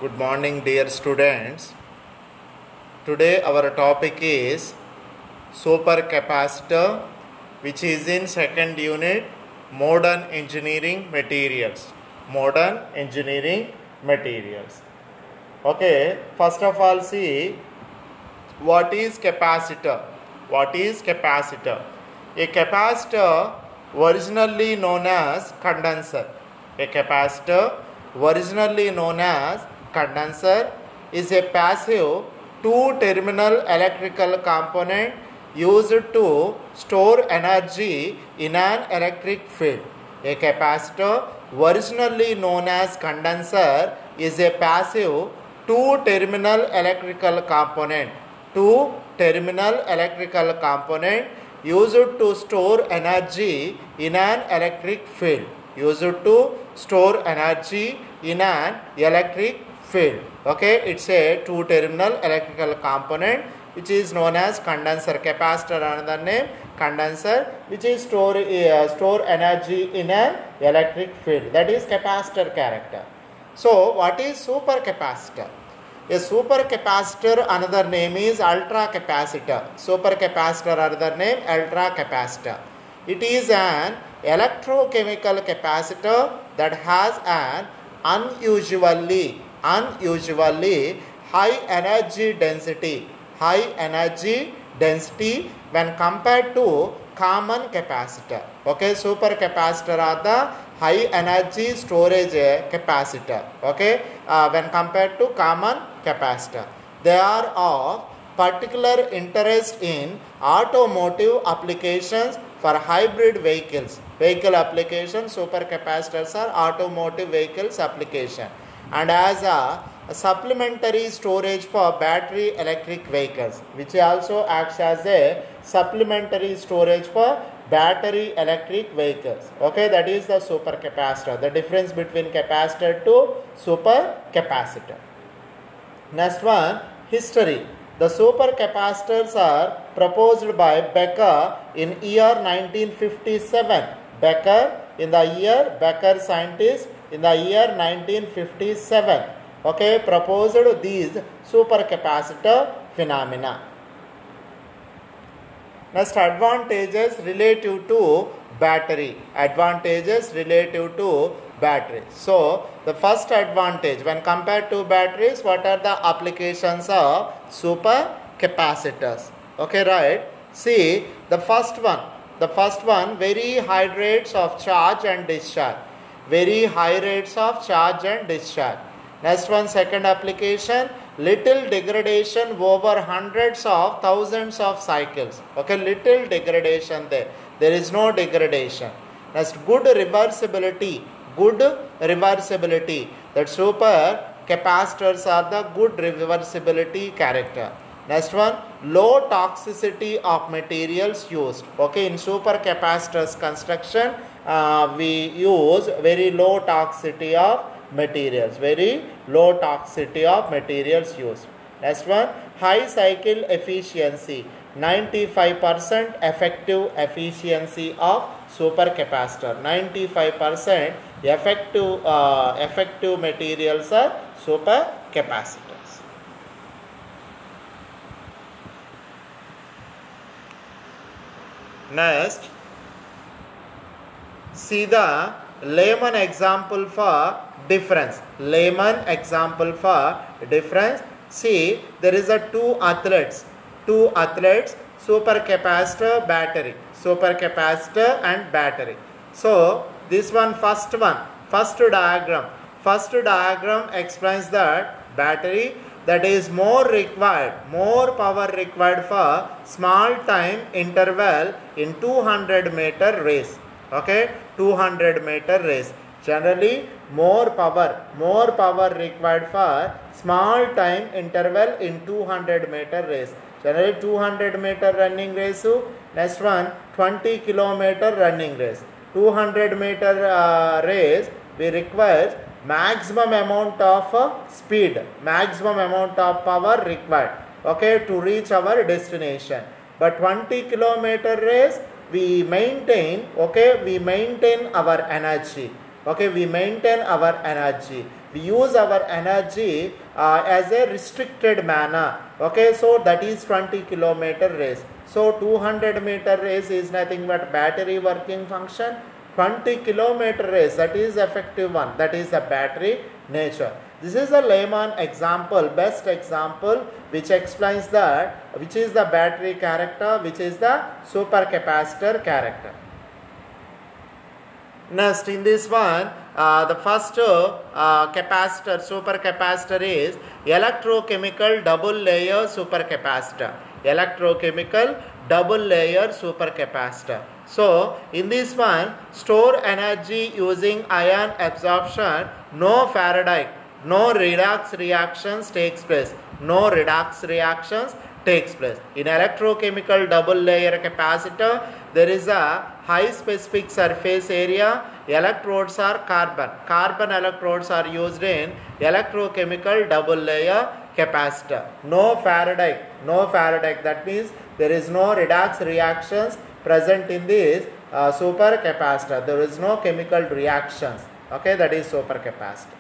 Good morning, dear students. Today our topic is supercapacitor, which is in second unit, modern engineering materials. Modern engineering materials. Okay, first of all, see what is capacitor. What is capacitor? A capacitor, originally known as condenser. A capacitor, originally known as condenser, is a passive two-terminal electrical component used to store energy in an electric field. A capacitor, originally known as condenser, is a passive two-terminal electrical component. Two-terminal electrical component used to store energy in an electric field. Used to store energy in an electric field. Okay, it's a two-terminal electrical component which is known as condenser. Capacitor another name, condenser, which is store energy in an electric field. That is capacitor character. So what is supercapacitor? A supercapacitor another name is ultracapacitor. Supercapacitor another name ultracapacitor. It is an electrochemical capacitor that has an unusually high energy density when compared to common capacitor. Okay, supercapacitor are the high energy storage capacitor. Okay, when compared to common capacitor, they are of particular interest in automotive applications for hybrid vehicles. Vehicle applications, supercapacitors are automotive vehicles application, and as a supplementary storage for battery electric vehicles, which also acts as a supplementary storage for battery electric vehicles. Okay, that is the supercapacitor. The difference between capacitor to supercapacitor. Next one, history. The supercapacitors are proposed by Becker in year 1957. Becker scientist in the year 1957. Okay, proposed these supercapacitor phenomena. Next, advantages relative to battery. Advantages relative to battery. So, the first advantage when compared to batteries, what are the applications of supercapacitors? Okay, right. See, the first one, very high rates of charge and discharge. Very high rates of charge and discharge. Next one, second application, little degradation over hundreds of thousands of cycles. Okay, little degradation there. There is no degradation. Next, good reversibility. That super capacitors are the good reversibility character. Next one, low toxicity of materials used. Okay, in supercapacitors construction, we use very low toxicity of materials. Very low toxicity of materials used. Next one, high cycle efficiency. 95% effective efficiency of supercapacitor. 95% effective materials are supercapacitors. Next, see the layman example for difference. Layman example for difference. See, there is a two athletes, supercapacitor, battery, supercapacitor and battery. So, this one, first diagram explains that battery, that is more power required for small time interval in 200-meter race. Okay, 200-meter race. Generally, more power required for small time interval in 200-meter race. Generally, 200-meter running race. Next one, 20 kilometer running race. 200-meter race, we require maximum amount of speed, maximum amount of power required. Okay, to reach our destination. But 20 kilometer race, we maintain our energy. Okay, we maintain our energy. we use our energy as a restricted manner. Okay, so that is 20-kilometer race. So 200-meter race is nothing but battery working function. 20-kilometer race, that is effective one, that is the battery nature. This is a layman example, best example, which explains that which is the battery character, which is the supercapacitor character. Next, in this one, the first capacitor, supercapacitor is electrochemical double layer supercapacitor. Electrochemical double layer supercapacitor. So, in this one, store energy using ion absorption, no Faraday, no redox reactions takes place. No redox reactions takes place. In electrochemical double layer capacitor, there is a high specific surface area. Electrodes are carbon. Carbon electrodes are used in electrochemical double layer capacitor. No Faraday. No Faraday. That means there is no redox reactions present in this supercapacitor. There is no chemical reactions. Okay, that is supercapacitor.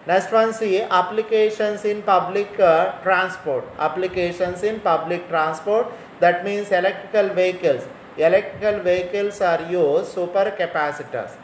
Next one, see applications in public transport. Applications in public transport, that means electrical vehicles. Electrical vehicles are used supercapacitors.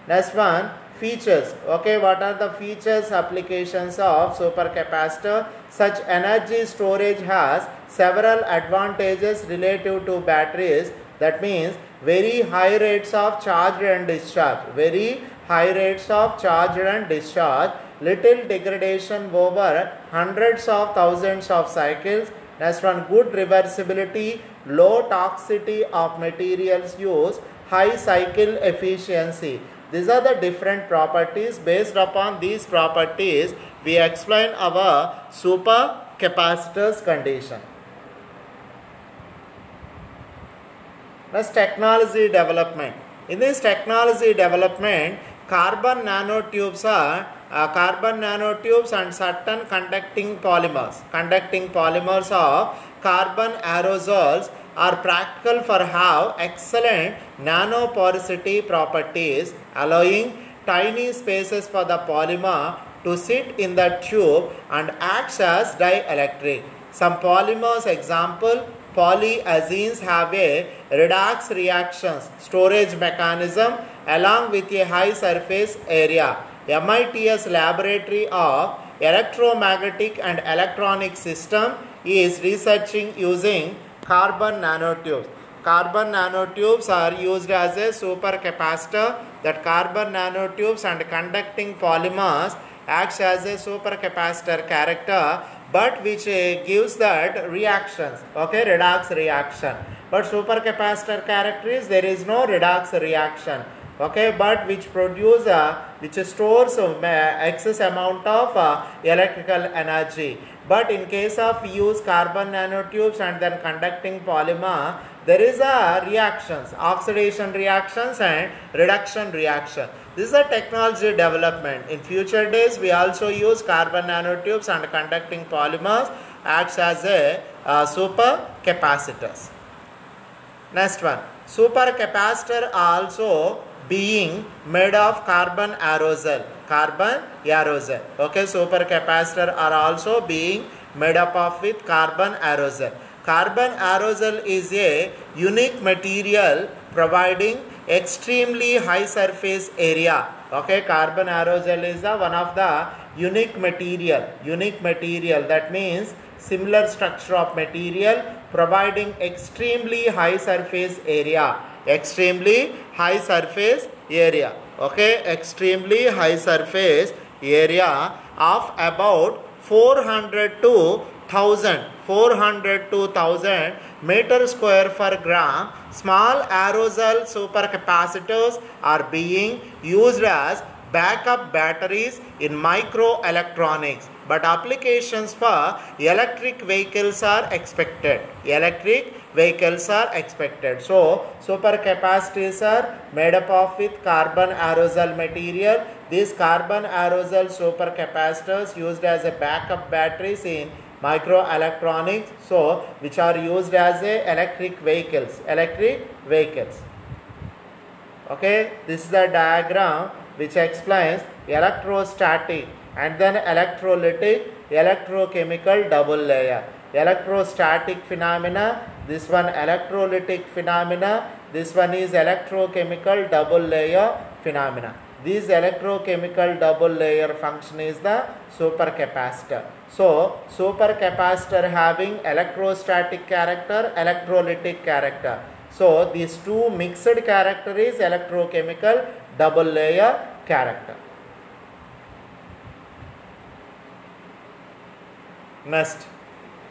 Next one, features. Okay, what are the features, applications of supercapacitor? Such energy storage has several advantages relative to batteries. That means very high rates of charge and discharge. Very high rates of charge and discharge. Little degradation over hundreds of thousands of cycles. Next one, good reversibility, low toxicity of materials used, high cycle efficiency. These are the different properties. Based upon these properties, we explain our supercapacitor's condition. Next, technology development. In this technology development, carbon nanotubes and certain conducting polymers. Conducting polymers of carbon aerosols are practical for have excellent nanoporosity properties, allowing tiny spaces for the polymer to sit in the tube and acts as dielectric. Some polymers, example, polyazenes, have a redox reactions storage mechanism along with a high surface area. MIT's Laboratory of Electromagnetic and Electronic System is researching using carbon nanotubes. Carbon nanotubes are used as a supercapacitor. That carbon nanotubes and conducting polymers acts as a supercapacitor character, but which gives that reactions, okay, redox reaction. But supercapacitor character is there is no redox reaction, okay, but which produce which stores excess amount of electrical energy. But in case of use carbon nanotubes and then conducting polymer, there is a reactions, oxidation reactions and reduction reaction. This is a technology development. In future days, we also use carbon nanotubes and conducting polymers acts as a supercapacitors. Next one, supercapacitor also being made of carbon aerosol. Carbon aerosol. Okay, supercapacitor are also being made up of with carbon aerosol. Carbon aerosol is a unique material providing extremely high surface area. Okay, carbon aerosol is one of the unique material. Unique material, that means similar structure of material providing extremely high surface area. Extremely high surface area. Okay, extremely high surface area of about 400 to 1000 meter square per gram. Small aerosol supercapacitors are being used as backup batteries in microelectronics, but applications for electric vehicles are expected. Electric vehicles are expected. So, supercapacitors are made up of with carbon aerosol material. These carbon aerosol supercapacitors used as a backup batteries in microelectronics, so which are used as a electric vehicles. Electric vehicles. Okay, this is the diagram which explains electrostatic, and then electrolytic, electrochemical double layer. Electrostatic phenomena, this one electrolytic phenomena, this one is electrochemical double layer phenomena. This electrochemical double layer function is the supercapacitor. So, supercapacitor having electrostatic character, electrolytic character. So, these two mixed character is electrochemical double layer character. Next,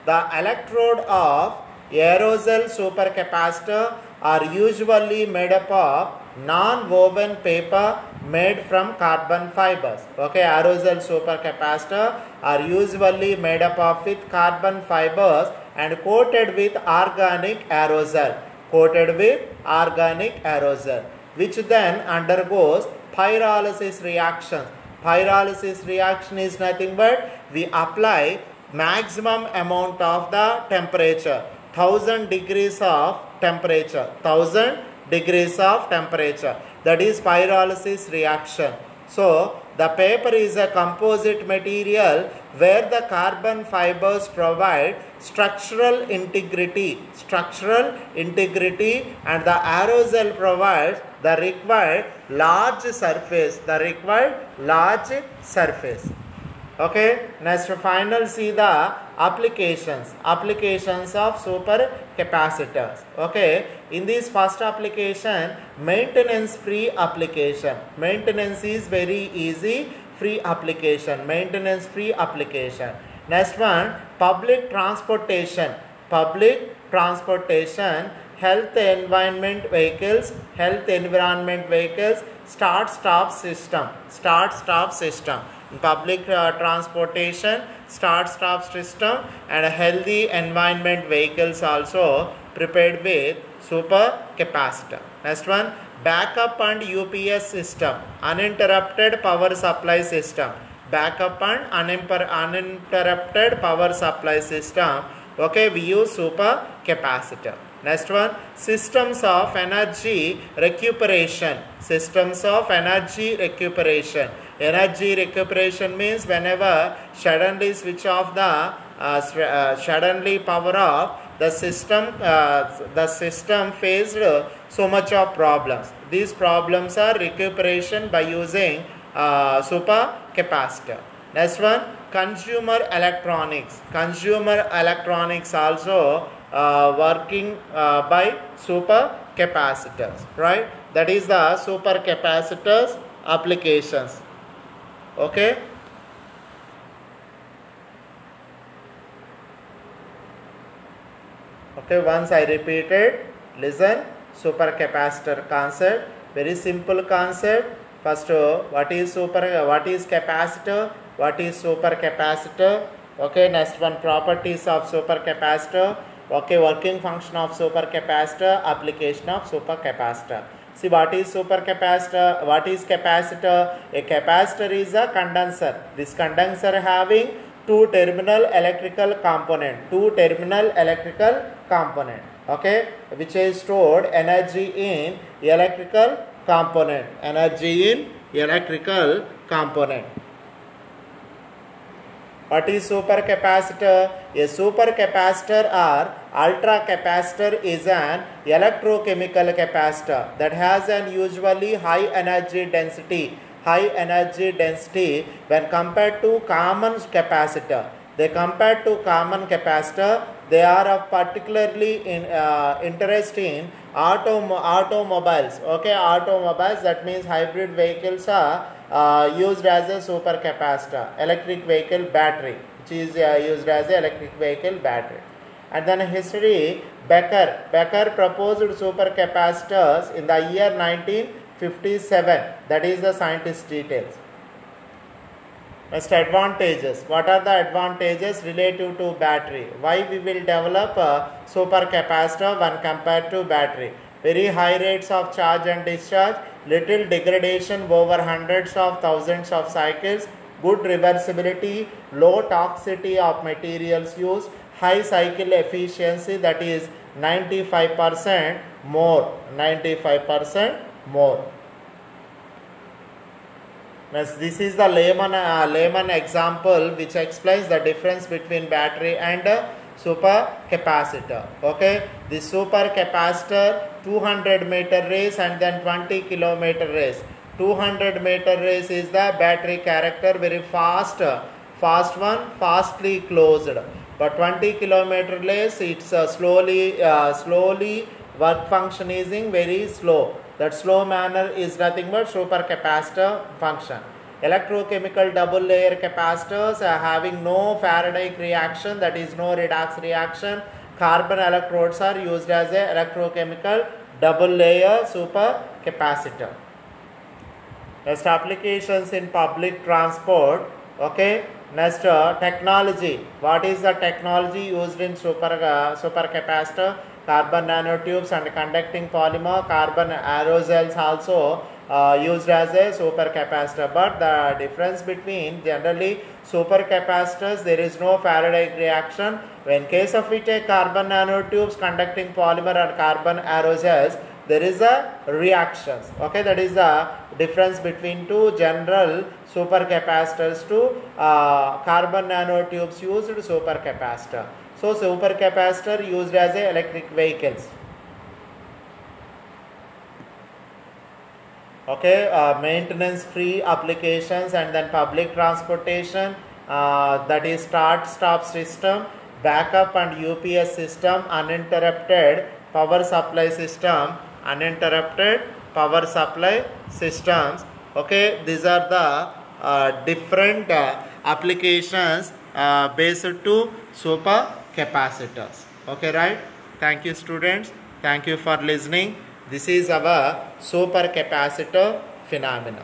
the electrode of aerosol supercapacitor are usually made up of non-woven paper made from carbon fibers. Okay, aerosol supercapacitor are usually made up of with carbon fibers and coated with organic aerosol. Coated with organic aerosol, which then undergoes pyrolysis reaction. Pyrolysis reaction is nothing but we apply maximum amount of the temperature, 1000 degrees of temperature, 1000 degrees of temperature. That is pyrolysis reaction. So, the paper is a composite material where the carbon fibers provide structural integrity, and the aerosol provides the required large surface, Okay, next final see the applications of supercapacitors. Okay, in this first application, maintenance free application. Maintenance is very easy, free application, maintenance free application. Next one, public transportation, health environment vehicles, start stop system, public transportation, start stop system, and healthy environment vehicles also prepared with supercapacitor. Next one, backup and UPS system, uninterrupted power supply system, backup and uninterrupted power supply system. Okay, we use supercapacitor. Next one, systems of energy recuperation. Energy recuperation means whenever suddenly switch off the suddenly power off, the system faced so much of problems. These problems are recuperation by using supercapacitor. Next one, consumer electronics. Consumer electronics also working by supercapacitors, right? That is the supercapacitors applications. Okay. Okay, once I repeated, listen, supercapacitor concept, very simple concept. First, what is capacitor, what is supercapacitor. Okay, next one, properties of supercapacitor. Okay, working function of supercapacitor, application of supercapacitor. See, what is supercapacitor? What is capacitor? A capacitor is a condenser. This condenser having two terminal electrical component. Okay, which is stored energy in electrical component. What is supercapacitor? A supercapacitor or ultracapacitor is an electrochemical capacitor that has an usually high energy density when compared to common capacitor. They compared to common capacitor, they are of particularly interest in automobiles. Okay, automobiles, that means hybrid vehicles are used as a supercapacitor. Electric vehicle battery, which is used as a electric vehicle battery. And then history, Becker proposed supercapacitors in the year 1957. That is the scientist details. Next, advantages. What are the advantages relative to battery? Why we will develop a supercapacitor when compared to battery? Very high rates of charge and discharge, little degradation over hundreds of thousands of cycles, good reversibility, low toxicity of materials used, high cycle efficiency, that is 95% more. Next, this is the layman example which explains the difference between battery and super capacitor. Okay, the super capacitor 200-meter race and then 20-kilometer race. 200-meter race is the battery character, very fast one, fastly closed. But 20-kilometer race, it's slowly work function is very slow. That slow manner is nothing but supercapacitor function. Electrochemical double layer capacitors are having no Faraday reaction, that is no redox reaction. Carbon electrodes are used as a electrochemical double layer supercapacitor. Next, applications in public transport. Okay. Next, technology. What is the technology used in supercapacitor? Carbon nanotubes and conducting polymer. Carbon aerosols also used as a supercapacitor. But the difference between generally supercapacitors, there is no Faraday reaction. When case of it, a carbon nanotubes, conducting polymer and carbon aerosols, there is a reactions. Okay, that is the difference between two general supercapacitors to carbon nanotubes used supercapacitor. So supercapacitor used as a electric vehicles. Okay, maintenance free applications and then public transportation, that is start stop system, backup and UPS system, uninterrupted power supply system, uninterrupted power supply systems. Okay, these are the different applications based to supercapacitors. Okay, right? Thank you, students. Thank you for listening. This is our supercapacitor phenomena.